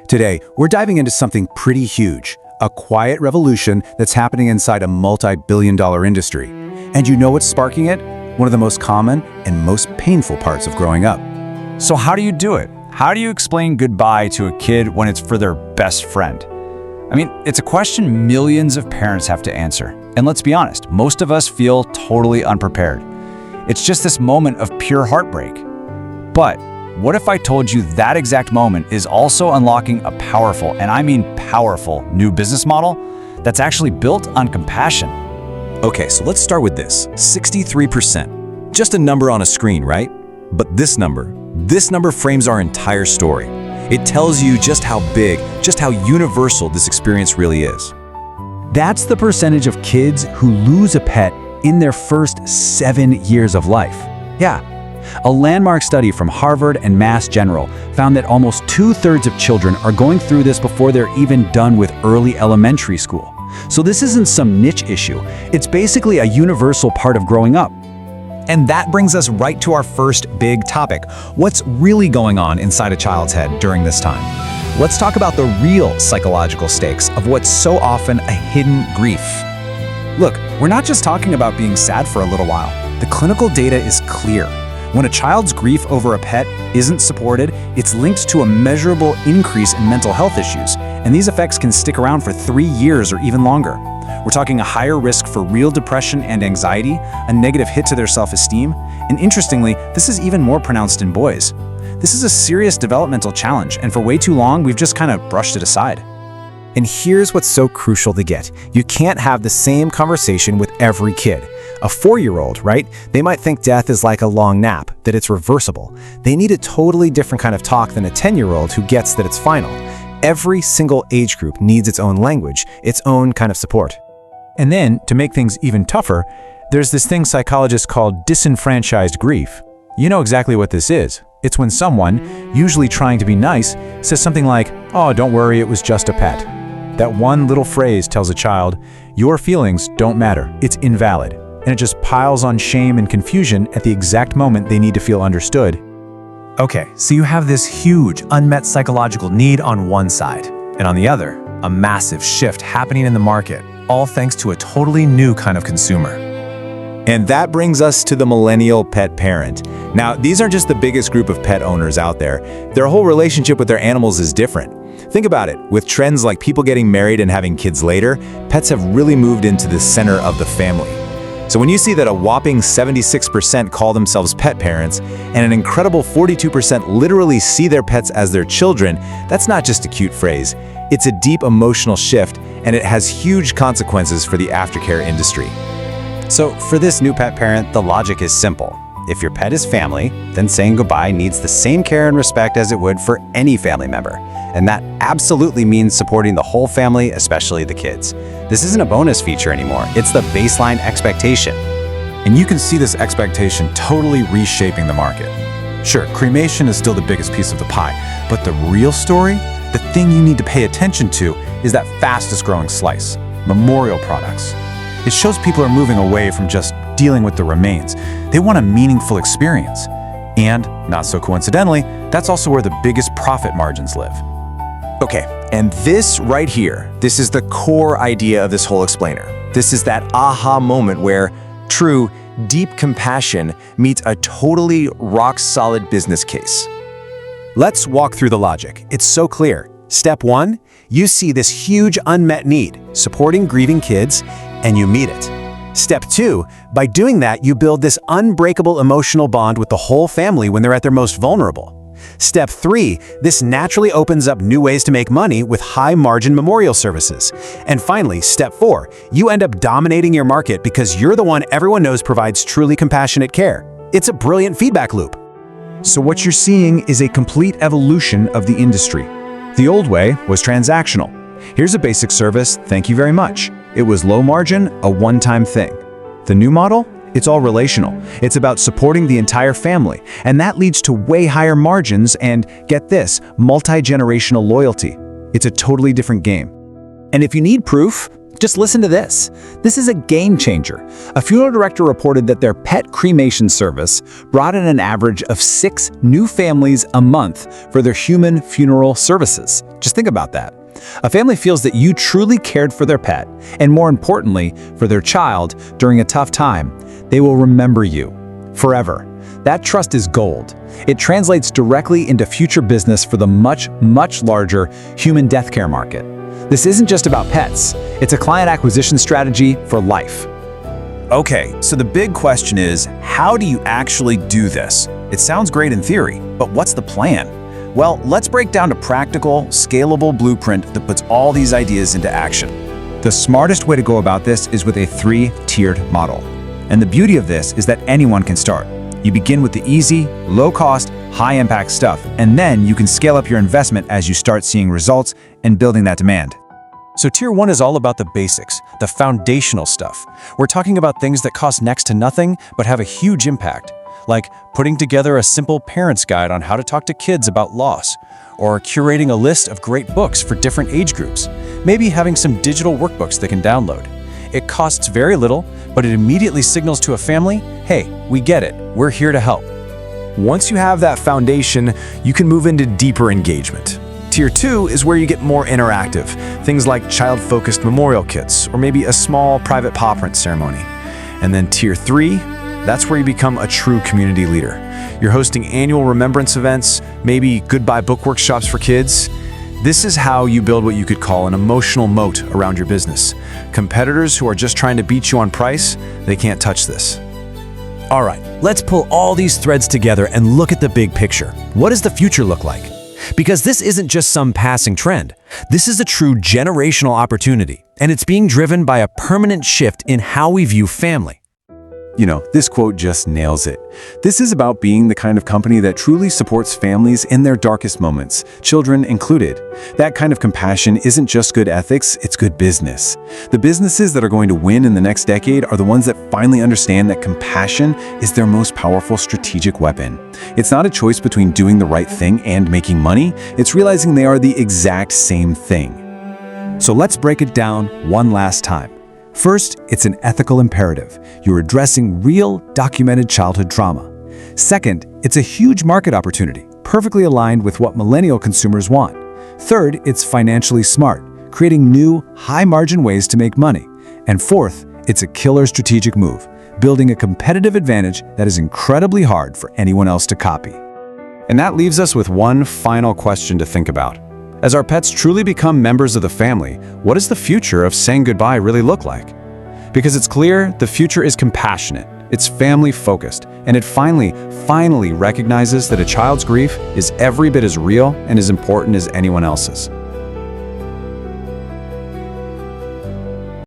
Today, we're diving into something pretty huge, a quiet revolution that's happening inside a multi-billion-dollar industry. And you know what's sparking it? One of the most common and most painful parts of growing up. So how do you do it? How do you explain goodbye to a kid when it's for their best friend? I mean, it's a question millions of parents have to answer. And let's be honest, most of us feel totally unprepared. It's just this moment of pure heartbreak. But what if I told you that exact moment is also unlocking a powerful, and I mean powerful, new business model that's actually built on compassion? Okay, so let's start with this. 63%. Just a number on a screen, right? But this number frames our entire story. It tells you just how big, just how universal this experience really is. That's the percentage of kids who lose a pet in their first 7 years of life. Yeah. A landmark study from Harvard and Mass General found that almost 2/3 of children are going through this before they're even done with early elementary school. So this isn't some niche issue. It's basically a universal part of growing up. And that brings us right to our first big topic. What's really going on inside a child's head during this time? Let's talk about the real psychological stakes of what's so often a hidden grief. Look, we're not just talking about being sad for a little while. The clinical data is clear. When a child's grief over a pet isn't supported, it's linked to a measurable increase in mental health issues, and these effects can stick around for 3 years or even longer. We're talking a higher risk for real depression and anxiety, a negative hit to their self-esteem, and interestingly, this is even more pronounced in boys. This is a serious developmental challenge, and for way too long, we've just kind of brushed it aside. And here's what's so crucial to get. You can't have the same conversation with every kid. A 4-year-old, right? They might think death is like a long nap, that it's reversible. They need a totally different kind of talk than a 10-year-old who gets that it's final. Every single age group needs its own language, its own kind of support. And then, to make things even tougher, there's this thing psychologists call disenfranchised grief. You know exactly what this is. It's when someone, usually trying to be nice, says something like, "Oh, don't worry, it was just a pet." That one little phrase tells a child, your feelings don't matter, it's invalid. And it just piles on shame and confusion at the exact moment they need to feel understood. Okay, so you have this huge unmet psychological need on one side, and on the other, a massive shift happening in the market, all thanks to a totally new kind of consumer. And that brings us to the millennial pet parent. Now, these aren't just the biggest group of pet owners out there. Their whole relationship with their animals is different. Think about it. With trends like people getting married and having kids later, pets have really moved into the center of the family. So when you see that a whopping 76% call themselves pet parents and an incredible 42% literally see their pets as their children, that's not just a cute phrase. It's a deep emotional shift, and it has huge consequences for the aftercare industry. So for this new pet parent, the logic is simple. If your pet is family, then saying goodbye needs the same care and respect as it would for any family member. And that absolutely means supporting the whole family, especially the kids. This isn't a bonus feature anymore, it's the baseline expectation. And you can see this expectation totally reshaping the market. Sure, cremation is still the biggest piece of the pie, but the real story, the thing you need to pay attention to, is that fastest growing slice, memorial products. It shows people are moving away from just dealing with the remains. They want a meaningful experience. And, not so coincidentally, that's also where the biggest profit margins live. Okay, and this right here, this is the core idea of this whole explainer. This is that aha moment where true, deep compassion meets a totally rock-solid business case. Let's walk through the logic. It's so clear. Step 1, you see this huge unmet need, supporting grieving kids, and you meet it. Step 2, by doing that, you build this unbreakable emotional bond with the whole family when they're at their most vulnerable. Step 3, this naturally opens up new ways to make money with high-margin memorial services. And finally, Step 4, you end up dominating your market because you're the one everyone knows provides truly compassionate care. It's a brilliant feedback loop. So what you're seeing is a complete evolution of the industry. The old way was transactional. Here's a basic service, thank you very much. It was low margin, a one-time thing. The new model? It's all relational. It's about supporting the entire family, and that leads to way higher margins and, get this, multi-generational loyalty. It's a totally different game. And if you need proof, Just listen to this. This is a game changer. A funeral director reported that their pet cremation service brought in an average of 6 new families a month for their human funeral services. Just think about that. A family feels that you truly cared for their pet, and more importantly, for their child during a tough time. They will remember you forever. That trust is gold. It translates directly into future business for the much, much larger human death care market. This isn't just about pets. It's a client acquisition strategy for life. Okay, so the big question is, how do you actually do this? It sounds great in theory, but what's the plan? Well, let's break down a practical, scalable blueprint that puts all these ideas into action. The smartest way to go about this is with a 3-tiered model. And the beauty of this is that anyone can start. You begin with the easy, low-cost, high-impact stuff, and then you can scale up your investment as you start seeing results and building that demand. So Tier 1 is all about the basics, the foundational stuff. We're talking about things that cost next to nothing but have a huge impact, like putting together a simple parent's guide on how to talk to kids about loss, or curating a list of great books for different age groups, maybe having some digital workbooks they can download. It costs very little, but it immediately signals to a family, hey, we get it, we're here to help. Once you have that foundation, you can move into deeper engagement. Tier 2 is where you get more interactive, things like child-focused memorial kits, or maybe a small private paw print ceremony. And then Tier 3, that's where you become a true community leader. You're hosting annual remembrance events, maybe goodbye book workshops for kids. This is how you build what you could call an emotional moat around your business. Competitors who are just trying to beat you on price, they can't touch this. All right, let's pull all these threads together and look at the big picture. What does the future look like? Because this isn't just some passing trend. This is a true generational opportunity, and it's being driven by a permanent shift in how we view family. You know, this quote just nails it. This is about being the kind of company that truly supports families in their darkest moments, children included. That kind of compassion isn't just good ethics, it's good business. The businesses that are going to win in the next decade are the ones that finally understand that compassion is their most powerful strategic weapon. It's not a choice between doing the right thing and making money, it's realizing they are the exact same thing. So let's break it down one last time. First, it's an ethical imperative. You're addressing real, documented childhood trauma. Second, it's a huge market opportunity, perfectly aligned with what millennial consumers want. Third, it's financially smart, creating new, high-margin ways to make money. And fourth, it's a killer strategic move, building a competitive advantage that is incredibly hard for anyone else to copy. And that leaves us with one final question to think about. As our pets truly become members of the family, what does the future of saying goodbye really look like? Because it's clear the future is compassionate, it's family-focused, and it finally recognizes that a child's grief is every bit as real and as important as anyone else's.